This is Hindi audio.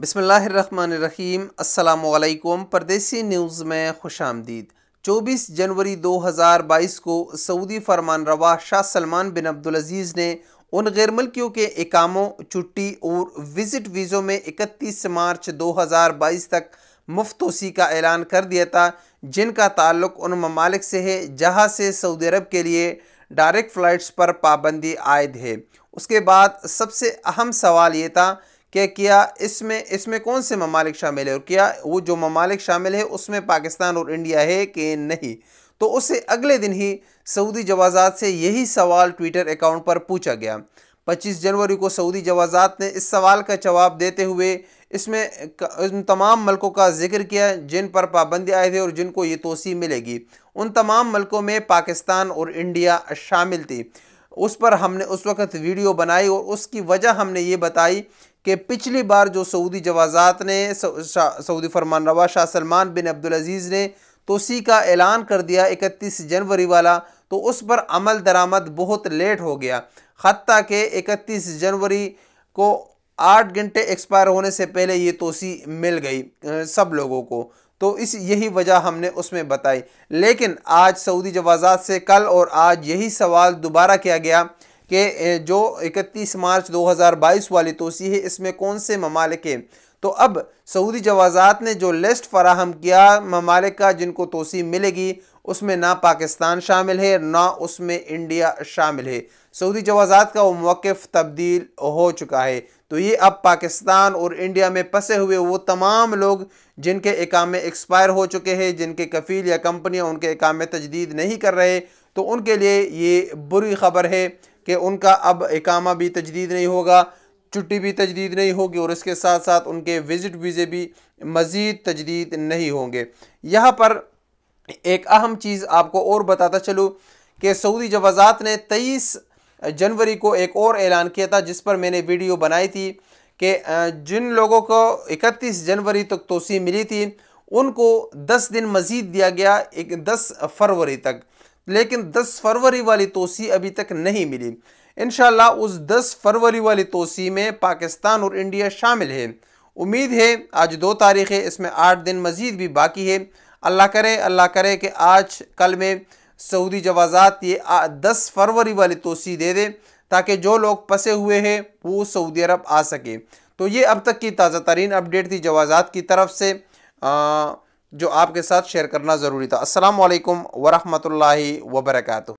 बिस्मिल्लाहिर्रहमानिर्रहीम। अस्सलामुअलैकुम। परदेसी न्यूज़ में खुशामदीद। 24 जनवरी 2022 को सऊदी फरमानरवा शाह सलमान बिन अब्दुल-अज़ीज़ ने उन गैर मुल्कियों के इकामों, छुट्टी और विज़िट वीज़ों में 31 मार्च 2022 तक मुफ्त तोसी का ऐलान कर दिया था, जिनका ताल्लुक उन ममालिक से है जहाँ से सऊदी अरब के लिए डायरेक्ट फ़्लाइट्स पर पाबंदी आयद है। उसके बाद सबसे अहम सवाल ये था कि क्या इसमें कौन से ममालिक शामिल है और क्या वो जो ममालिक शामिल है उसमें पाकिस्तान और इंडिया है कि नहीं। तो उससे अगले दिन ही सऊदी जवाज़ात से यही सवाल ट्विटर अकाउंट पर पूछा गया। 25 जनवरी को सऊदी जवाज़ात ने इस सवाल का जवाब देते हुए इसमें उन तमाम मुल्कों का जिक्र किया जिन पर पाबंदी आए थे और जिनको ये तोसी मिलेगी। उन तमाम मुल्कों में पाकिस्तान और इंडिया शामिल थी। उस पर हमने उस वक़्त वीडियो बनाई और उसकी वजह हमने ये बताई कि पिछली बार जो सऊदी जवाज़ात ने सऊदी फरमानरवा शाह सलमान बिन अब्दुल-अज़ीज़ ने तोसी का ऐलान कर दिया 31 जनवरी वाला, तो उस पर अमल दरामद बहुत लेट हो गया। हत्ता कि 31 जनवरी को 8 घंटे एक्सपायर होने से पहले ये तोसी मिल गई सब लोगों को। तो यही वजह हमने उसमें बताई। लेकिन आज सऊदी जवाज़ात से कल और आज यही सवाल दोबारा किया गया कि जो 31 मार्च 2022 वाली तोसी है इसमें कौन से ममालिक हैं। तो अब सऊदी जवाज़ात ने जो लिस्ट फराहम किया ममालिक का जिनको तोसी मिलेगी, उसमें ना पाकिस्तान शामिल है ना उसमें इंडिया शामिल है। सऊदी जवाज़ात का वो मौक़िफ़ तब्दील हो चुका है। तो ये अब पाकिस्तान और इंडिया में फंसे हुए वो तमाम लोग जिनके इकामे एक्सपायर हो चुके हैं, जिनके कफ़ील या कंपनियां उनके इकामे तजदीद नहीं कर रहे, तो उनके लिए ये बुरी खबर है कि उनका अब इकामा भी तजदीद नहीं होगा, छुट्टी भी तजदीद नहीं होगी और इसके साथ साथ उनके विज़िट वीज़े भी मज़ीद तजदीद नहीं होंगे। यहाँ पर एक अहम चीज़ आपको और बताता चलूँ कि सऊदी जवाज़ात ने 23 जनवरी को एक और ऐलान किया था जिस पर मैंने वीडियो बनाई थी कि जिन लोगों को 31 जनवरी तक तोसी मिली थी उनको 10 दिन मज़ीद दिया गया, 10 फरवरी तक। लेकिन 10 फरवरी वाली तोसी अभी तक नहीं मिली। इंशाल्लाह उस 10 फरवरी वाली तोसी में पाकिस्तान और इंडिया शामिल है। उम्मीद है आज 2 तारीख़ है, इसमें 8 दिन मज़ीद भी बाकी है। अल्लाह करे कि आज कल में सऊदी जवाज़ात ये 10 फरवरी वाली तोसी दे दे ताकि जो लोग फंसे हुए हैं वो सऊदी अरब आ सके। तो ये अब तक की ताज़ा तरीन अपडेट थी जवाज़ात की तरफ से, जो आपके साथ शेयर करना ज़रूरी था। अस्सलामु अलैकुम वरहमतुल्लाहि वबरकातुहू।